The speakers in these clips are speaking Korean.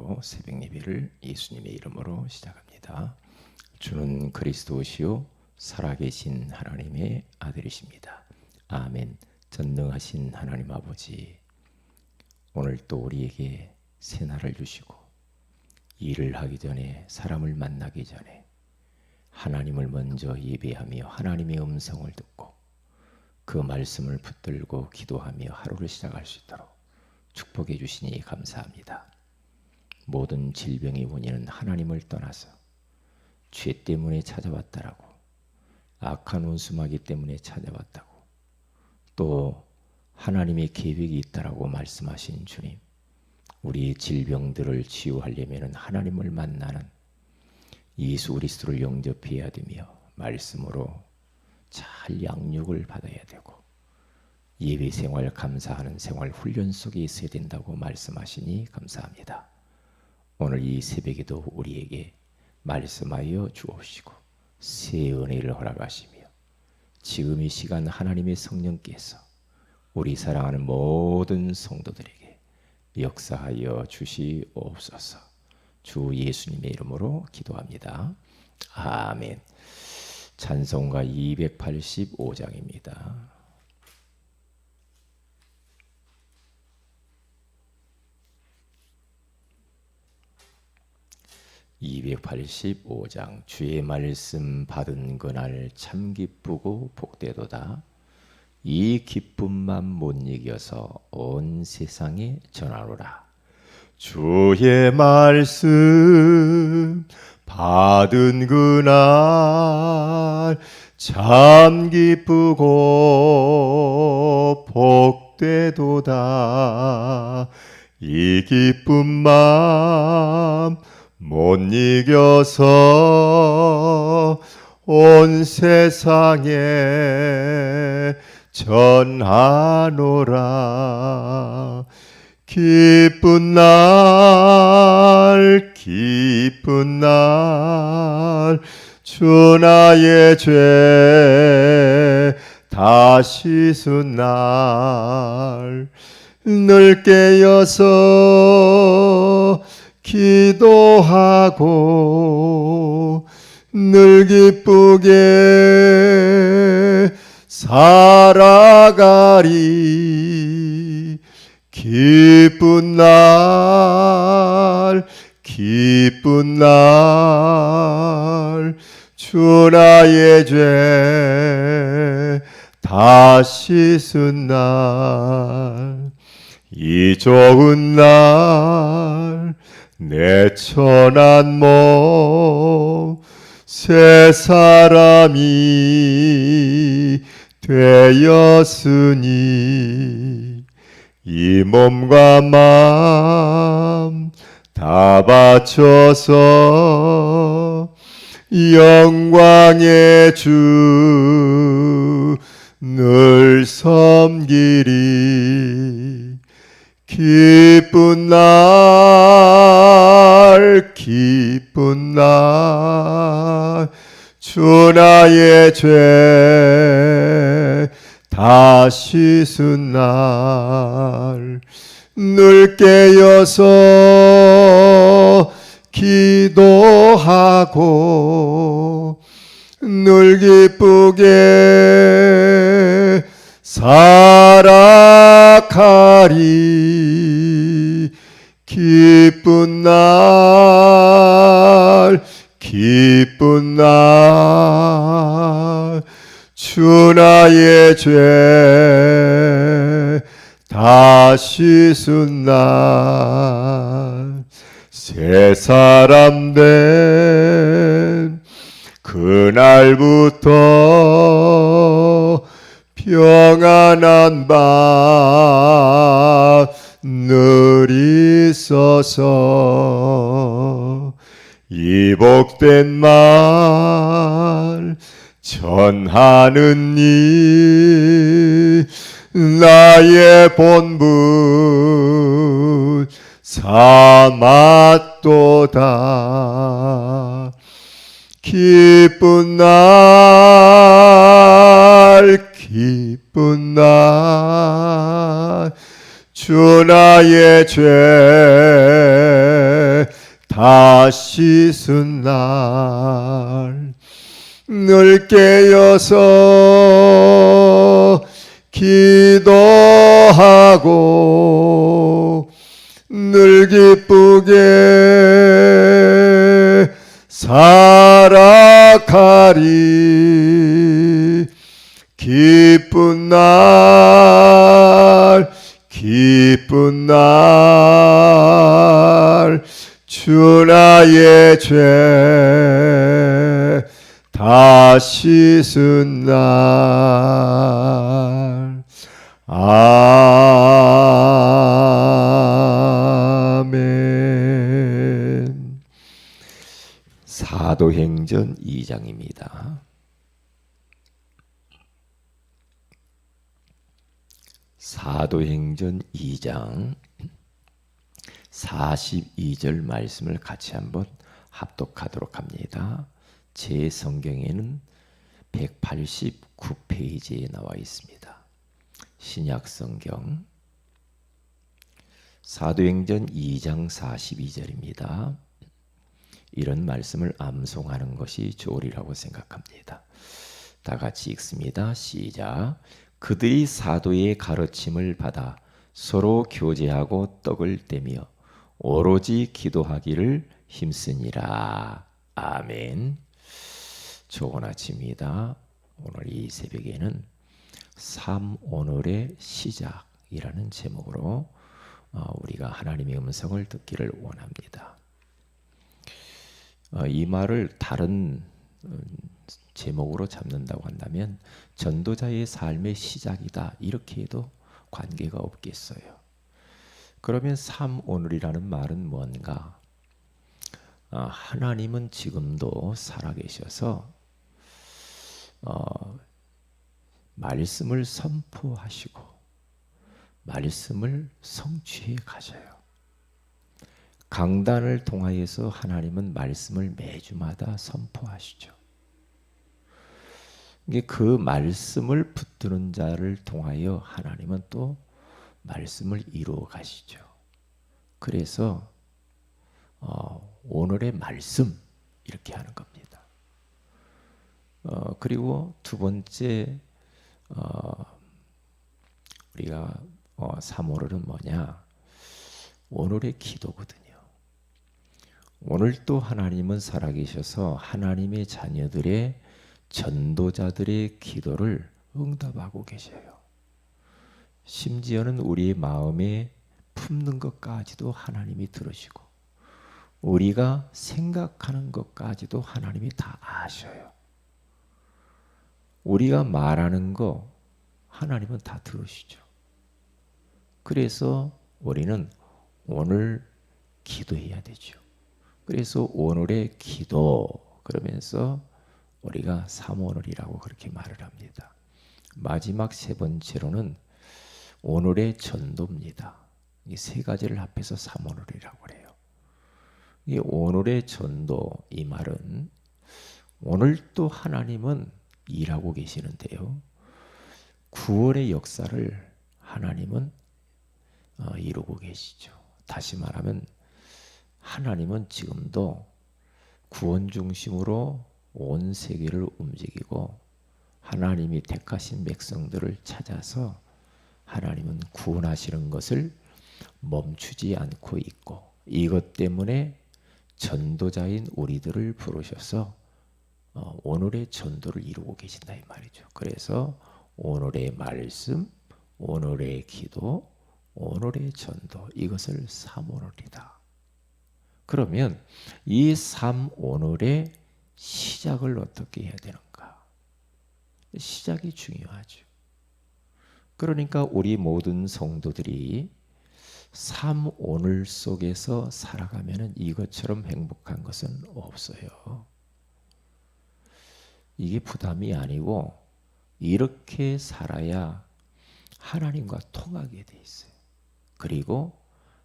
기도로 새벽 예배를 예수님의 이름으로 시작합니다. 주는 그리스도시요 살아계신 하나님의 아들이십니다. 아멘. 전능하신 하나님 아버지, 오늘 또 우리에게 새날을 주시고 일을 하기 전에, 사람을 만나기 전에 하나님을 먼저 예배하며 하나님의 음성을 듣고 그 말씀을 붙들고 기도하며 하루를 시작할 수 있도록 축복해 주시니 감사합니다. 모든 질병의 원인은 하나님을 떠나서 죄 때문에 찾아왔다라고, 악한 원수마귀 때문에 찾아왔다고, 또 하나님의 계획이 있다라고 말씀하신 주님, 우리의 질병들을 치유하려면 하나님을 만나는 예수 그리스도를 영접해야 되며 말씀으로 잘 양육을 받아야 되고 예배 생활, 감사하는 생활, 훈련 속에 있어야 된다고 말씀하시니 감사합니다. 오늘 이 새벽에도 우리에게 말씀하여 주옵시고 새 은혜를 허락하시며 지금 이 시간 하나님의 성령께서 우리 사랑하는 모든 성도들에게 역사하여 주시옵소서. 주 예수님의 이름으로 기도합니다. 아멘. 찬송가 285장입니다. (285장) 주의 말씀 받은 그날 참 기쁘고 복되도다. 이 기쁨만 못 이겨서 온 세상에 전하노라. 주의 말씀 받은 그날 참 기쁘고 복되도다. 이 기쁨만 못 이겨서 온 세상에 전하노라. 기쁜 날 기쁜 날 주 나의 죄 다 씻은 날 늘 깨어서 기도하고 늘 기쁘게 살아가리. 기쁜 날 기쁜 날 주 나의 죄 다 씻은 날 이 좋은 날 내 천한 몸 새 사람이 되었으니 이 몸과 마음 다 바쳐서 영광의 주 늘 섬기리. 기쁜 날 기쁜 날 주 나의 죄 다 씻은 날 늘 깨어서 기도하고 늘 기쁘게 살아가리. 기쁜 날 기쁜 날 주 나의 죄 다 씻은 날 새 사람 된 그날부터 평안한 밤 늘 있어서 이 복된 말 전하는 일 나의 본분 삼았도다. 기쁜 날 기쁜 날 주 나의 죄 씻은 날 늘 깨어서 기도하고 늘 기쁘게 살아가리. 기쁜 날 기쁜 날 주 나의 죄 다 씻은 날. 아멘. 사도행전 2장입니다. 사도행전 2장 42절 말씀을 같이 한번 합독하도록 합니다. 제 성경에는 189페이지에 나와 있습니다. 신약 성경 사도행전 2장 42절입니다. 이런 말씀을 암송하는 것이 좋으리라고 생각합니다. 다 같이 읽습니다. 시작. 그들이 사도의 가르침을 받아 서로 교제하고 떡을 떼며 오로지 기도하기를 힘쓰니라. 아멘. 좋은 아침입니다. 오늘 이 새벽에는 삼오늘의 시작이라는 제목으로 우리가 하나님의 음성을 듣기를 원합니다. 이 말을 다른 제목으로 잡는다고 한다면 전도자의 삶의 시작이다 이렇게 해도 관계가 없겠어요. 그러면 삼오늘이라는 말은 뭔가? 하나님은 지금도 살아계셔서 말씀을 선포하시고 말씀을 성취해 가셔요. 강단을 통하여서 하나님은 말씀을 매주마다 선포하시죠. 그 말씀을 붙드는 자를 통하여 하나님은 또 말씀을 이루어 가시죠. 그래서 오늘의 말씀 이렇게 하는 겁니다. 그리고 두 번째 우리가 3월은 뭐냐? 오늘의 기도거든요. 오늘 또 하나님은 살아계셔서 하나님의 자녀들의 전도자들의 기도를 응답하고 계셔요. 심지어는 우리의 마음에 품는 것까지도 하나님이 들으시고 우리가 생각하는 것까지도 하나님이 다 아셔요. 우리가 말하는 거 하나님은 다 들으시죠. 그래서 우리는 오늘 기도해야 되죠. 그래서 오늘의 기도 그러면서 우리가 삼오늘이라고 그렇게 말을 합니다. 마지막 세 번째로는 오늘의 전도입니다. 이 세 가지를 합해서 삼오늘이라고 해요. 이 오늘의 전도 이 말은 오늘 또 하나님은 일하고 계시는데요. 구원의 역사를 하나님은 이루고 계시죠. 다시 말하면 하나님은 지금도 구원 중심으로 온 세계를 움직이고 하나님이 택하신 백성들을 찾아서 하나님은 구원하시는 것을 멈추지 않고 있고 이것 때문에 전도자인 우리들을 부르셔서 오늘의 전도를 이루고 계신다 이 말이죠. 그래서 오늘의 말씀, 오늘의 기도, 오늘의 전도 이것을 삼오늘이다. 그러면 이 삼오늘의 시작을 어떻게 해야 되는가? 시작이 중요하죠. 그러니까 우리 모든 성도들이 삼오늘 속에서 살아가면 이것처럼 행복한 것은 없어요. 이게 부담이 아니고 이렇게 살아야 하나님과 통하게 돼 있어요. 그리고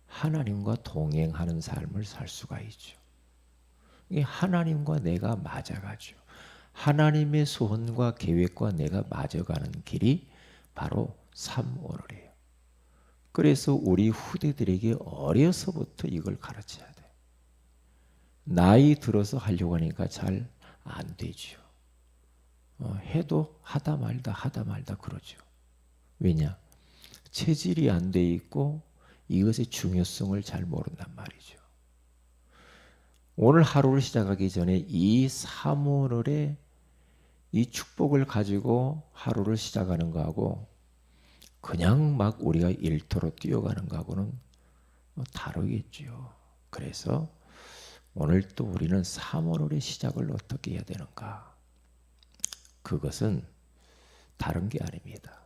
하나님과 동행하는 삶을 살 수가 있죠. 이게 하나님과 내가 맞아가죠. 하나님의 소원과 계획과 내가 맞아가는 길이 바로 삼오늘이에요. 그래서 우리 후대들에게 어려서부터 이걸 가르쳐야 돼. 나이 들어서 하려고 하니까 잘 안 되죠. 해도 하다 말다 그러죠. 왜냐? 체질이 안 돼 있고 이것의 중요성을 잘 모른단 말이죠. 오늘 하루를 시작하기 전에 이 3월의 이 축복을 가지고 하루를 시작하는 거하고 그냥 막 우리가 일터로 뛰어가는 거하고는 다르겠죠. 그래서 오늘 또 우리는 3월의 시작을 어떻게 해야 되는가? 그것은 다른 게 아닙니다.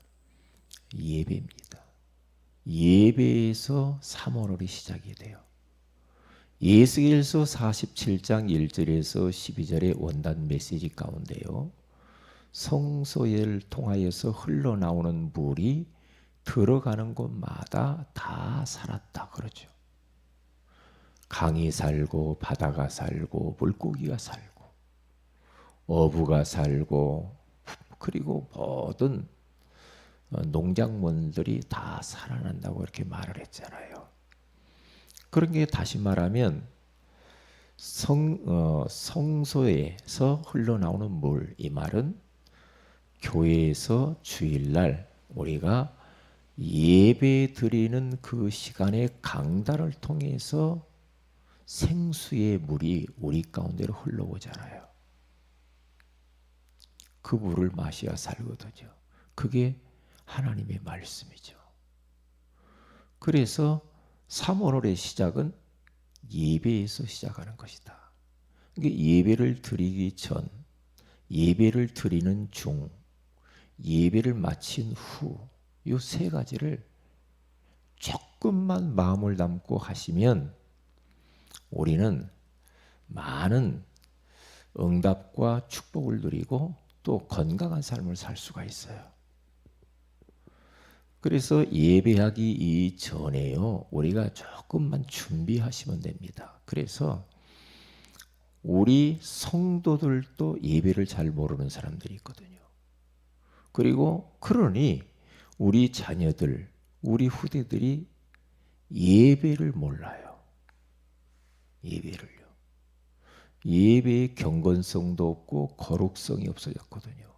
예배입니다. 예배에서 3월이 시작이 돼요. 예수길서 47장 1절에서 12절의 원단 메시지 가운데요. 성소를 통하여서 흘러나오는 물이 들어가는 곳마다 다 살았다 그러죠. 강이 살고 바다가 살고 물고기가 살고 어부가 살고 그리고 모든 농작물들이 다 살아난다고 이렇게 말을 했잖아요. 그런 게 다시 말하면 성소에서 흘러나오는 물, 이 말은 교회에서 주일날 우리가 예배 드리는 그 시간의 강단을 통해서 생수의 물이 우리 가운데로 흘러오잖아요. 그 물을 마셔야 살거든요. 그게 하나님의 말씀이죠. 그래서 3월의 시작은 예배에서 시작하는 것이다. 그러니까 예배를 드리기 전, 예배를 드리는 중, 예배를 마친 후, 이 세 가지를 조금만 마음을 담고 하시면 우리는 많은 응답과 축복을 누리고 또 건강한 삶을 살 수가 있어요. 그래서 예배하기 이전에요, 우리가 조금만 준비하시면 됩니다. 그래서 우리 성도들도 예배를 잘 모르는 사람들이 있거든요. 그리고 그러니 우리 자녀들, 우리 후대들이 예배를 몰라요. 예배를요. 예배의 경건성도 없고 거룩성이 없어졌거든요.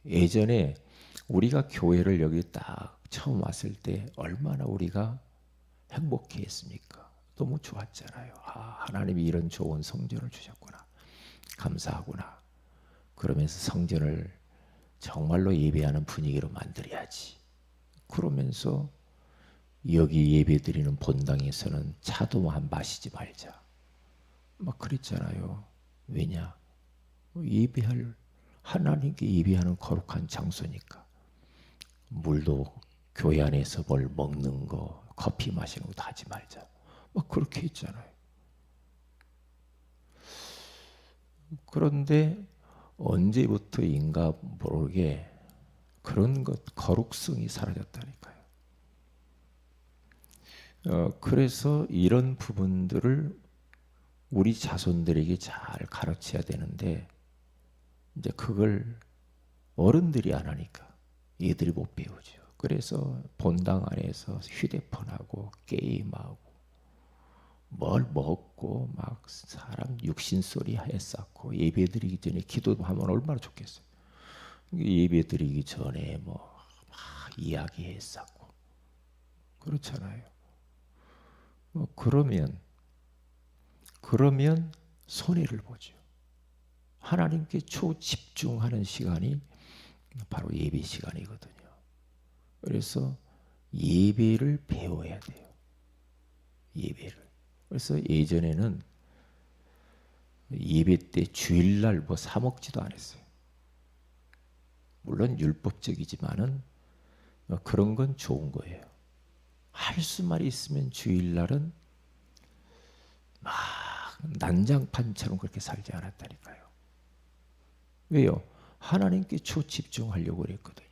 예전에 우리가 교회를 여기 딱 처음 왔을 때 얼마나 우리가 행복했습니까? 너무 좋았잖아요. 하나님이 이런 좋은 성전을 주셨구나. 감사하구나. 그러면서 성전을 정말로 예배하는 분위기로 만들어야지. 그러면서 여기 예배드리는 본당에서는 차도 마시지 말자. 막 그랬잖아요. 왜냐? 예배할 하나님께 예배하는 거룩한 장소니까. 물도 교회 안에서 뭘 먹는 거, 커피 마시는 것도 하지 말자. 막 그렇게 했잖아요. 그런데 언제부터인가 모르게 그런 것, 거룩성이 사라졌다니까요. 그래서 이런 부분들을 우리 자손들에게 잘 가르쳐야 되는데 이제 그걸 어른들이 안 하니까 얘들이 못 배우죠. 그래서 본당 안에서 휴대폰하고 게임하고 뭘 먹고 막 사람 육신소리 해쌓고 예배드리기 전에 기도하면 얼마나 좋겠어요. 예배드리기 전에 뭐 막 이야기해쌓고 그렇잖아요. 그러면 손해를 보죠. 하나님께 초집중하는 시간이 바로 예배 시간이거든요. 그래서 예배를 배워야 돼요. 예배를. 그래서 예전에는 예배 때 주일날 뭐 사 먹지도 않았어요. 물론 율법적이지만은 그런 건 좋은 거예요. 할 수만 있으면 주일날은 막 난장판처럼 그렇게 살지 않았다니까요. 왜요? 하나님께 초집중하려고 그랬거든요.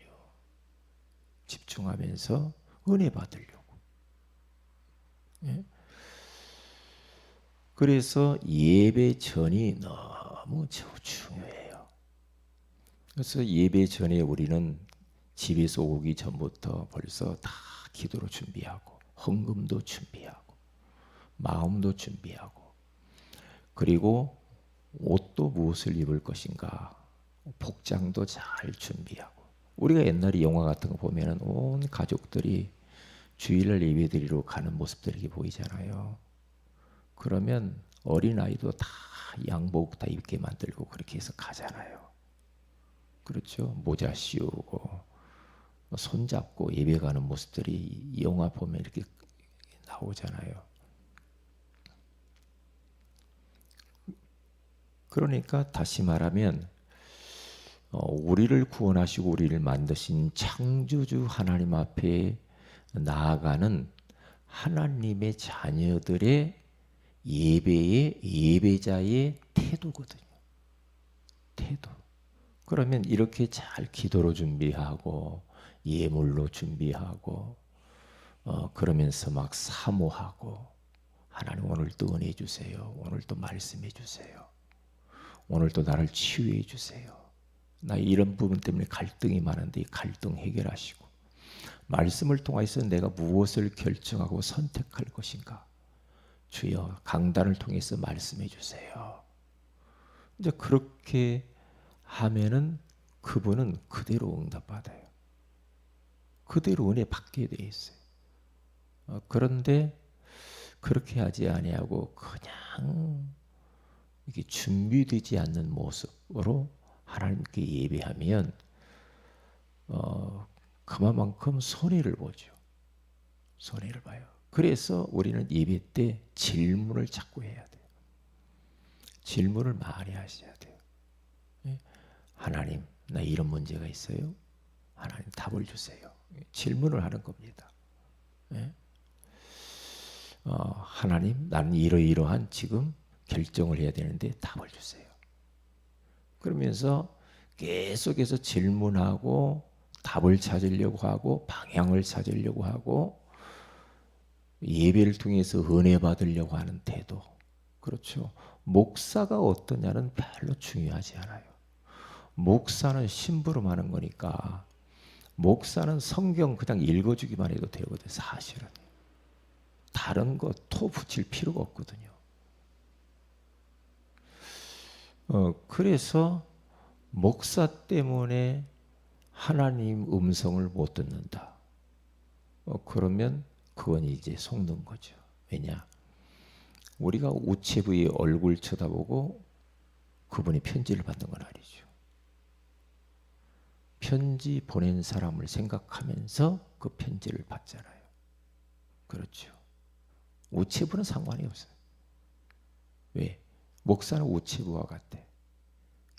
집중하면서 은혜 받으려고. 예? 그래서 예배 전이 너무 중요해요. 그래서 예배 전에 우리는 집에서 오기 전부터 벌써 다 기도로 준비하고 헌금도 준비하고 마음도 준비하고, 그리고 옷도 무엇을 입을 것인가, 복장도 잘 준비하고. 우리가 옛날에 영화 같은 거 보면은 온 가족들이 주일날 예배드리러 가는 모습들이 이렇게 보이잖아요. 그러면 어린아이도 다 양복 다 입게 만들고 그렇게 해서 가잖아요. 그렇죠? 모자 씌우고 손잡고 예배 가는 모습들이 영화 보면 이렇게 나오잖아요. 그러니까 다시 말하면 우리를 구원하시고 우리를 만드신 창조주 하나님 앞에 나아가는 하나님의 자녀들의 예배의 예배자의 태도거든요. 태도. 그러면 이렇게 잘 기도로 준비하고 예물로 준비하고 그러면서 막 사모하고, 하나님 오늘도 은혜 주세요. 오늘도 말씀해 주세요. 오늘도 나를 치유해 주세요. 나 이런 부분 때문에 갈등이 많은데 이 갈등 해결하시고, 말씀을 통해서 내가 무엇을 결정하고 선택할 것인가, 주여 강단을 통해서 말씀해 주세요. 이제 그렇게 하면은 그분은 그대로 응답받아요. 그대로 은혜 받게 돼 있어요. 그런데 그렇게 하지 아니하고 그냥 이게 준비되지 않는 모습으로 하나님께 예배하면 그만큼 손해를 보죠. 손해를 봐요. 그래서 우리는 예배 때 질문을 자꾸 해야 돼요. 질문을 많이 하셔야 돼요. 하나님, 나 이런 문제가 있어요. 하나님 답을 주세요. 질문을 하는 겁니다. 하나님, 나는 이러이러한 지금 결정을 해야 되는데 답을 주세요. 그러면서 계속해서 질문하고 답을 찾으려고 하고 방향을 찾으려고 하고 예배를 통해서 은혜 받으려고 하는 태도. 그렇죠. 목사가 어떠냐는 별로 중요하지 않아요. 목사는 심부름하는 거니까, 목사는 성경 그냥 읽어주기만 해도 되거든요. 사실은 다른 거 토 붙일 필요가 없거든요. 그래서 목사 때문에 하나님 음성을 못 듣는다. 그러면 그건 이제 속는 거죠. 왜냐? 우리가 우체부의 얼굴 쳐다보고 그분이 편지를 받는 건 아니죠. 편지 보낸 사람을 생각하면서 그 편지를 받잖아요. 그렇죠. 우체부는 상관이 없어요. 왜? 목사는 우체부와 같아.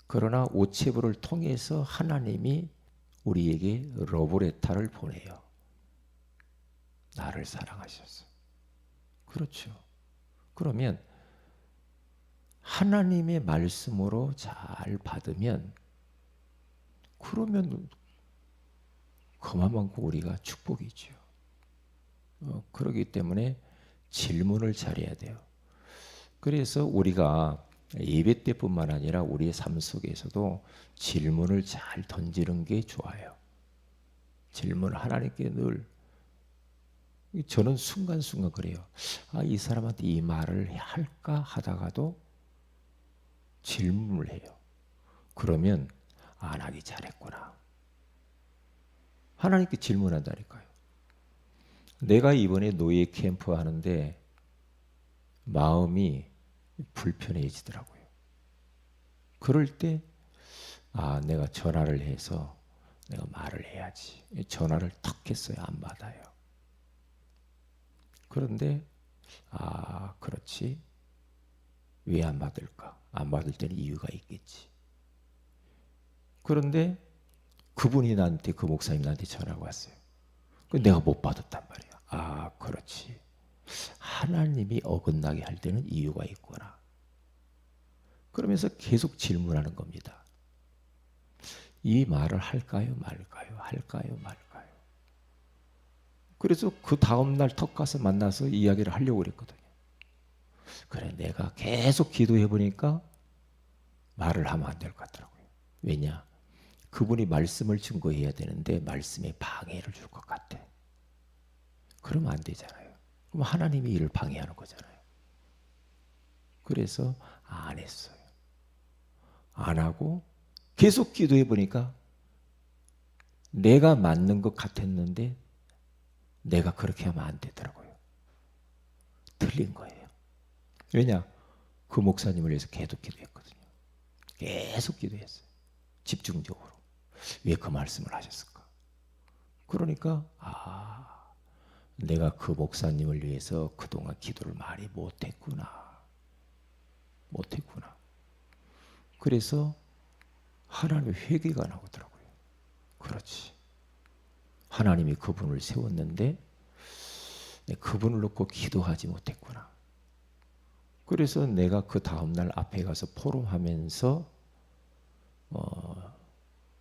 그러나 우체부를 통해서 하나님이 우리에게 러브레터를 보내요. 나를 사랑하셔서. 그렇죠. 그러면 하나님의 말씀으로 잘 받으면, 그러면 그만큼 우리가 축복이죠. 그렇기 때문에 질문을 잘해야 돼요. 그래서 우리가 예배 때뿐만 아니라 우리의 삶 속에서도 질문을 잘 던지는 게 좋아요. 질문을 하나님께 늘, 저는 순간순간 그래요. 이 사람한테 이 말을 할까 하다가도 질문을 해요. 그러면 안 하기 잘했구나. 하나님께 질문한다니까요. 내가 이번에 노예 캠프 하는데 마음이 불편해지더라고요. 그럴 때 내가 전화를 해서 내가 말을 해야지. 전화를 턱 했어요. 안 받아요. 그런데 그렇지. 왜 안 받을까? 안 받을 때는 이유가 있겠지. 그런데 그분이 나한테, 그 목사님 나한테 전화가 왔어요. 내가 못 받았단 말이야. 그렇지. 하나님이 어긋나게 할 때는 이유가 있구나. 그러면서 계속 질문하는 겁니다. 이 말을 할까요, 말까요? 할까요, 말까요? 그래서 그 다음날 턱 가서 만나서 이야기를 하려고 그랬거든요. 그래, 내가 계속 기도해 보니까 말을 하면 안 될 것 같더라고요. 왜냐? 그분이 말씀을 증거해야 되는데 말씀에 방해를 줄 것 같아. 그러면 안 되잖아요. 그럼 하나님이 일을 방해하는 거잖아요. 그래서 안 했어요. 안 하고 계속 기도해 보니까 내가 맞는 것 같았는데 내가 그렇게 하면 안 되더라고요. 틀린 거예요. 왜냐? 그 목사님을 위해서 계속 기도했거든요. 계속 기도했어요. 집중적으로. 왜 그 말씀을 하셨을까? 그러니까 내가 그 목사님을 위해서 그동안 기도를 많이 못했구나. 그래서 하나님의 회개가 나오더라고요. 그렇지. 하나님이 그분을 세웠는데 그분을 놓고 기도하지 못했구나. 그래서 내가 그 다음날 앞에 가서 포럼하면서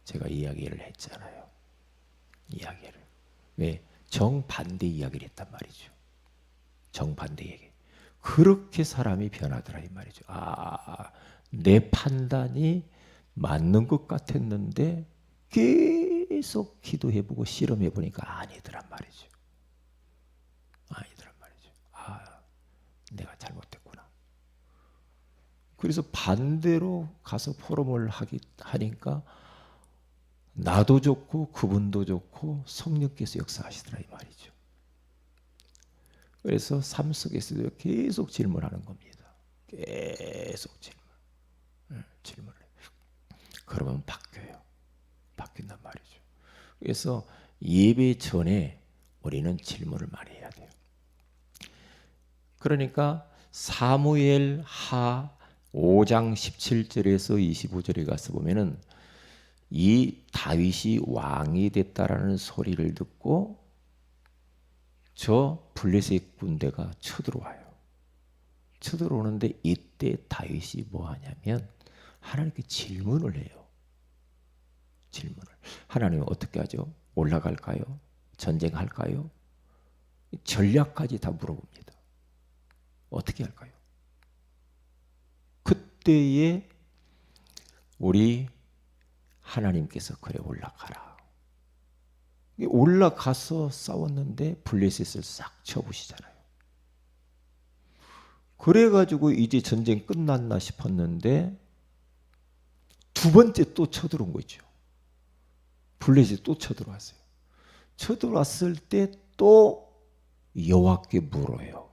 제가 이야기를 했잖아요. 이야기를. 왜? 정반대 이야기를 했단 말이죠. 정반대 얘기. 그렇게 사람이 변하더라 이 말이죠. 내 판단이 맞는 것 같았는데 계속 기도해보고 실험해보니까 아니더란 말이죠. 내가 잘못했구나. 그래서 반대로 가서 포럼을 하니까 나도 좋고 그분도 좋고 성령께서 역사하시더라 이 말이죠. 그래서 삶 속에서도 계속 질문하는 겁니다. 계속 질문을 해요. 그러면 바뀌어요. 바뀐단 말이죠. 그래서 예배 전에 우리는 질문을 많이 해야 돼요. 그러니까 사무엘 하 5장 17절에서 25절에 가서 보면은 이 다윗이 왕이 됐다라는 소리를 듣고 저 블레셋 군대가 쳐들어와요. 쳐들어오는데 이때 다윗이 뭐 하냐면 하나님께 질문을 해요. 질문을. 하나님은 어떻게 하죠? 올라갈까요? 전쟁할까요? 전략까지 다 물어봅니다. 어떻게 할까요? 그때에 우리 하나님께서 그래 올라가라. 올라가서 싸웠는데 블레셋을 싹 쳐부시잖아요. 그래가지고 이제 전쟁 끝났나 싶었는데 두 번째 또 쳐들어온 거 있죠. 블레셋 또 쳐들어왔어요. 쳐들어왔을 때 또 여호와께 물어요.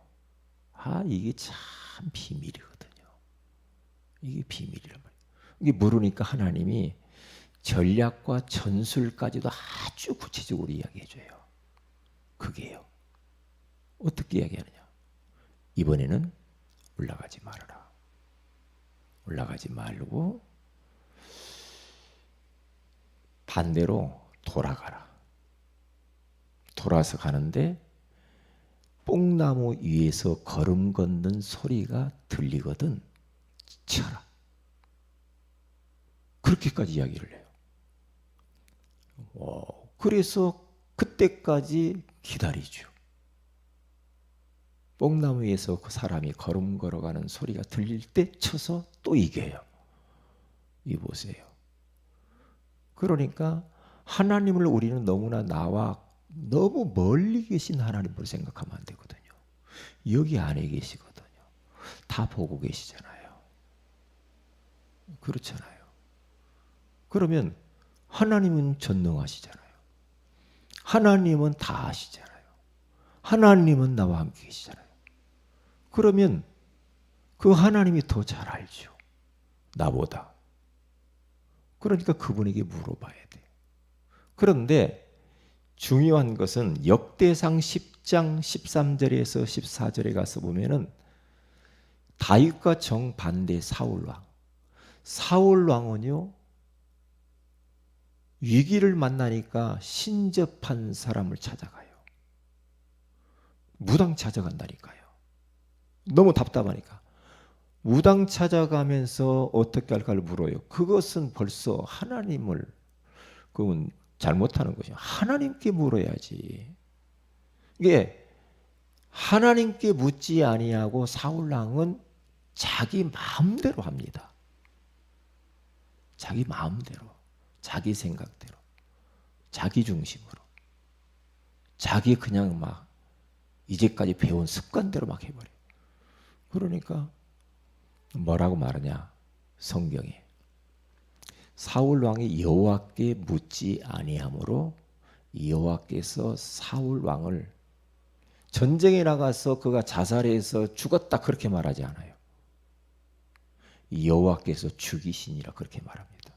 이게 참 비밀이거든요. 이게 비밀이란 말이에요. 이게 물으니까 하나님이 전략과 전술까지도 아주 구체적으로 이야기해 줘요. 그게요. 어떻게 이야기하느냐? 이번에는 올라가지 말아라. 올라가지 말고 반대로 돌아가라. 돌아서 가는데 뽕나무 위에서 걸음 걷는 소리가 들리거든 쳐라. 그렇게까지 이야기를 해요. 그래서 그때까지 기다리죠. 뽕나무 위에서 그 사람이 걸음 걸어가는 소리가 들릴 때 쳐서 또 이겨요. 이 보세요. 그러니까 하나님을 우리는 너무나 나와 너무 멀리 계신 하나님으로 생각하면 안 되거든요. 여기 안에 계시거든요. 다 보고 계시잖아요. 그렇잖아요. 그러면 하나님은 전능하시잖아요. 하나님은 다 아시잖아요. 하나님은 나와 함께 계시잖아요. 그러면 그 하나님이 더 잘 알죠. 나보다. 그러니까 그분에게 물어봐야 돼요. 그런데 중요한 것은 역대상 10장 13절에서 14절에 가서 보면은 다윗과 정반대 사울왕. 사울왕은요, 위기를 만나니까 신접한 사람을 찾아가요. 무당 찾아간다니까요. 너무 답답하니까. 무당 찾아가면서 어떻게 할까를 물어요. 그것은 벌써 하나님을 그건 잘못하는 것이죠. 하나님께 물어야지. 이게 하나님께 묻지 아니하고 사울왕은 자기 마음대로 합니다. 자기 마음대로, 자기 생각대로, 자기 중심으로, 자기 그냥 막 이제까지 배운 습관대로 막 해버려요. 그러니까 뭐라고 말하냐? 성경에 사울 왕이 여호와께 묻지 아니하므로 여호와께서 사울 왕을 전쟁에 나가서 그가 자살해서 죽었다 그렇게 말하지 않아요. 여호와께서 죽이시니라 그렇게 말합니다.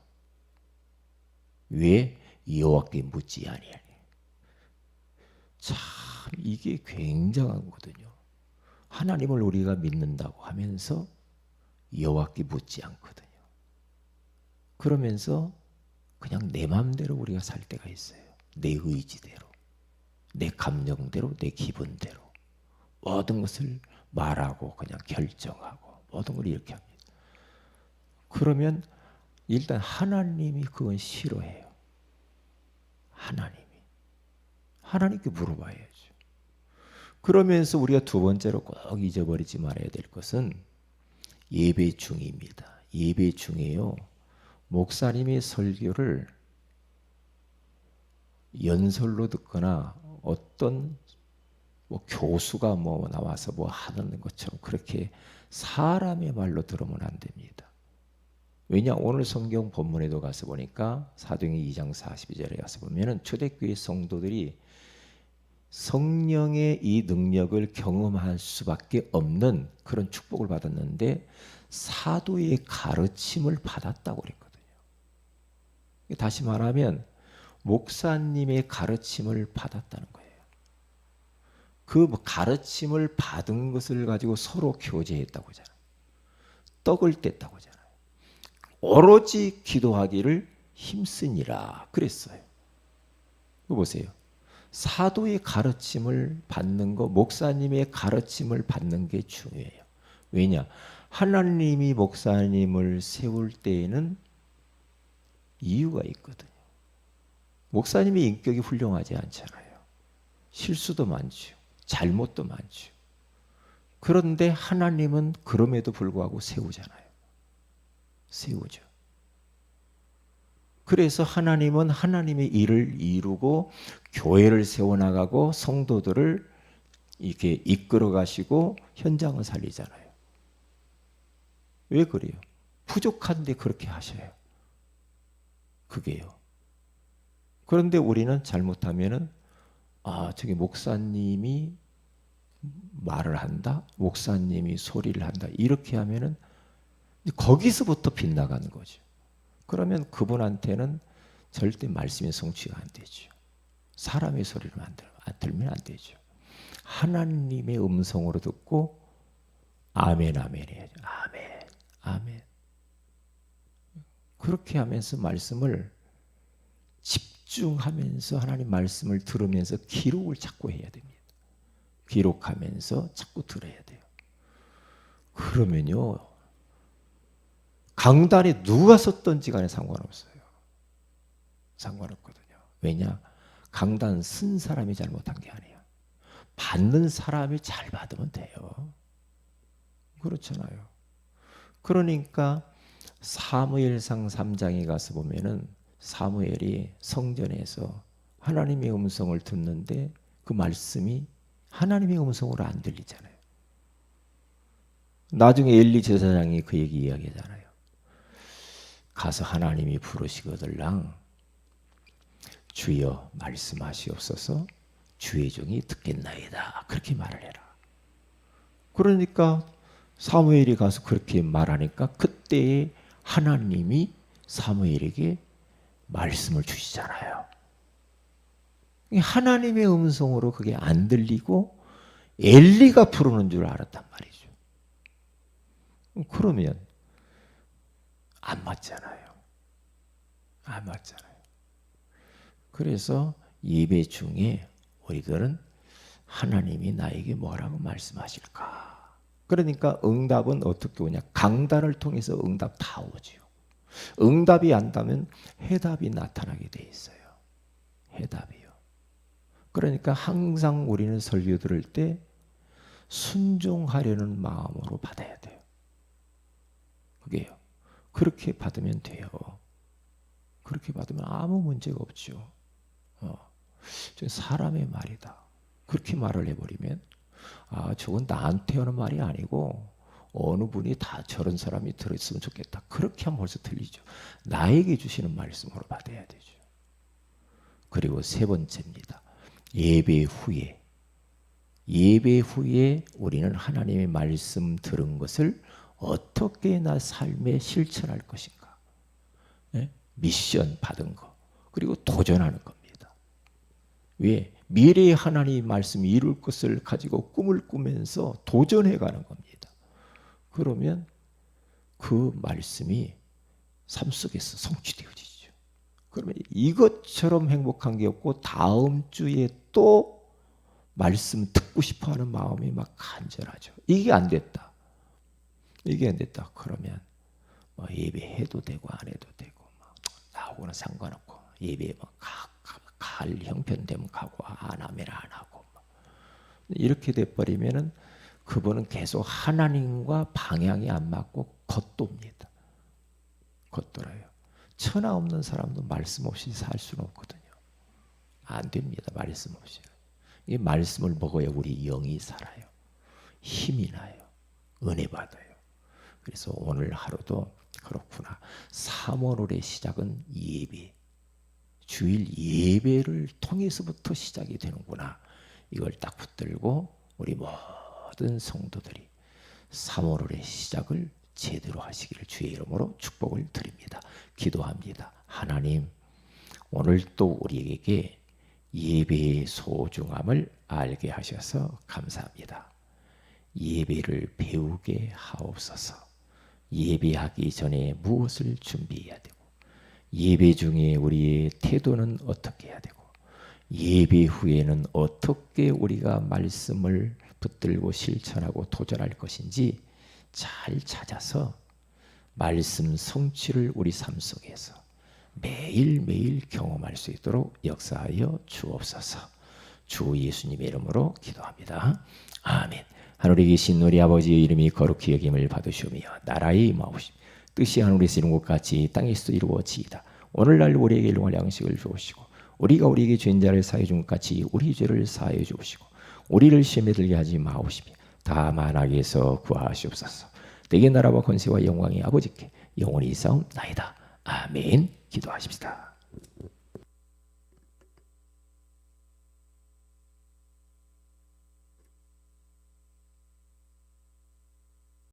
왜? 여호와께 묻지 아니하니. 참 이게 굉장한 거거든요. 하나님을 우리가 믿는다고 하면서 여호와께 묻지 않거든요. 그러면서 그냥 내 마음대로 우리가 살 때가 있어요. 내 의지대로, 내 감정대로, 내 기분대로 모든 것을 말하고 그냥 결정하고 모든 걸 이렇게 합니다. 그러면 일단 하나님이 그건 싫어해요. 하나님께 물어봐야죠. 그러면서 우리가 두 번째로 꼭 잊어버리지 말아야 될 것은 예배 중입니다. 예배 중에요. 목사님이 설교를 연설로 듣거나 어떤 교수가 나와서 하는 것처럼 그렇게 사람의 말로 들으면 안 됩니다. 왜냐? 오늘 성경 본문에도 가서 보니까 사도행전 2장 42절에 가서 보면은 초대교회 성도들이 성령의 이 능력을 경험할 수밖에 없는 그런 축복을 받았는데 사도의 가르침을 받았다고 그랬거든요. 다시 말하면 목사님의 가르침을 받았다는 거예요. 그 가르침을 받은 것을 가지고 서로 교제했다고 하잖아요. 떡을 뗐다고 하잖아요. 오로지 기도하기를 힘쓰니라 그랬어요. 이거 보세요. 사도의 가르침을 받는 거, 목사님의 가르침을 받는 게 중요해요. 왜냐? 하나님이 목사님을 세울 때에는 이유가 있거든요. 목사님의 인격이 훌륭하지 않잖아요. 실수도 많죠. 잘못도 많죠. 그런데 하나님은 그럼에도 불구하고 세우잖아요. 세우죠. 그래서 하나님은 하나님의 일을 이루고 교회를 세워나가고 성도들을 이렇게 이끌어 가시고 현장을 살리잖아요. 왜 그래요? 부족한데 그렇게 하셔요. 그게요. 그런데 우리는 잘못하면은 저기 목사님이 말을 한다, 목사님이 소리를 한다 이렇게 하면은 거기서부터 빗나가는 거죠. 그러면 그분한테는 절대 말씀의 성취가 안 되죠. 사람의 소리를 들으면 안 되죠. 하나님의 음성으로 듣고 아멘 아멘 해야죠. 아멘 아멘. 그렇게 하면서 말씀을 집중하면서 하나님 말씀을 들으면서 기록을 자꾸 해야 됩니다. 기록하면서 자꾸 들어야 돼요. 그러면요. 강단에 누가 섰던지 간에 상관없어요. 상관없거든요. 왜냐? 강단 쓴 사람이 잘못한 게 아니야. 받는 사람이 잘 받으면 돼요. 그렇잖아요. 그러니까 사무엘상 3장에 가서 보면은 사무엘이 성전에서 하나님의 음성을 듣는데 그 말씀이 하나님의 음성으로 안 들리잖아요. 나중에 엘리 제사장이 그 얘기 이야기하잖아요. 가서 하나님이 부르시거들랑 주여 말씀하시옵소서 주의 종이 듣겠나이다. 그렇게 말을 해라. 그러니까 사무엘이 가서 그렇게 말하니까 그때에 하나님이 사무엘에게 말씀을 주시잖아요. 하나님의 음성으로 그게 안 들리고 엘리가 부르는 줄 알았단 말이죠. 그러면 안 맞잖아요. 안 맞잖아요. 그래서 예배 중에 우리들은 하나님이 나에게 뭐라고 말씀하실까? 그러니까 응답은 어떻게 오냐? 강단을 통해서 응답 다 오죠. 응답이 안다면 해답이 나타나게 돼 있어요. 해답이요. 그러니까 항상 우리는 설교 들을 때 순종하려는 마음으로 받아야 돼요. 그게요. 그렇게 받으면 돼요. 그렇게 받으면 아무 문제가 없죠. 사람의 말이다. 그렇게 말을 해버리면 저건 나한테 하는 말이 아니고 어느 분이 다 저런 사람이 들었으면 좋겠다. 그렇게 하면 벌써 틀리죠. 나에게 주시는 말씀으로 받아야 되죠. 그리고 세 번째입니다. 예배 후에 우리는 하나님의 말씀 들은 것을 어떻게 나 삶에 실천할 것인가. 네? 미션 받은 거. 그리고 도전하는 겁니다. 왜? 미래의 하나님의 말씀이 이룰 것을 가지고 꿈을 꾸면서 도전해 가는 겁니다. 그러면 그 말씀이 삶 속에서 성취되어지죠. 그러면 이것처럼 행복한 게 없고 다음 주에 또 말씀 듣고 싶어하는 마음이 막 간절하죠. 이게 안 됐다. 그러면 뭐 예배해도 되고 안 해도 되고 막 나하고는 상관없고 예배에 막 갈 형편되면 가고 안 하면 안 하고 이렇게 돼버리면은 그분은 계속 하나님과 방향이 안 맞고 겉돕니다. 겉돌아요. 천하 없는 사람도 말씀 없이 살 수는 없거든요. 안 됩니다. 말씀 없이. 이 말씀을 먹어야 우리 영이 살아요. 힘이 나요. 은혜 받아요. 그래서 오늘 하루도 그렇구나. 3월의 시작은 예배. 주일 예배를 통해서부터 시작이 되는구나. 이걸 딱 붙들고 우리 모든 성도들이 3월의 시작을 제대로 하시기를 주의 이름으로 축복을 드립니다. 기도합니다. 하나님, 오늘 또 우리에게 예배의 소중함을 알게 하셔서 감사합니다. 예배를 배우게 하옵소서. 예배하기 전에 무엇을 준비해야 되고 예배 중에 우리의 태도는 어떻게 해야 되고 예배 후에는 어떻게 우리가 말씀을 붙들고 실천하고 도전할 것인지 잘 찾아서 말씀 성취를 우리 삶 속에서 매일매일 경험할 수 있도록 역사하여 주옵소서. 주 예수님의 이름으로 기도합니다. 아멘. 하늘에 계신 우리 아버지의 이름이 거룩히 여김을 받으시오며 나라의 임하옵시며 뜻이 하늘에서 이룬 것 같이 땅에서도 이루어지이다. 오늘날 우리에게 일용할 양식을 주옵시고 우리가 우리에게 죄인자를 사하여 준 것 같이 우리 죄를 사하여 주옵시고 우리를 시험에 들게 하지 마옵시며 다만 악에서 구하시옵소서. 내게 나라와 권세와 영광이 아버지께 영원히 있사옵나이다. 아멘. 기도하십시다.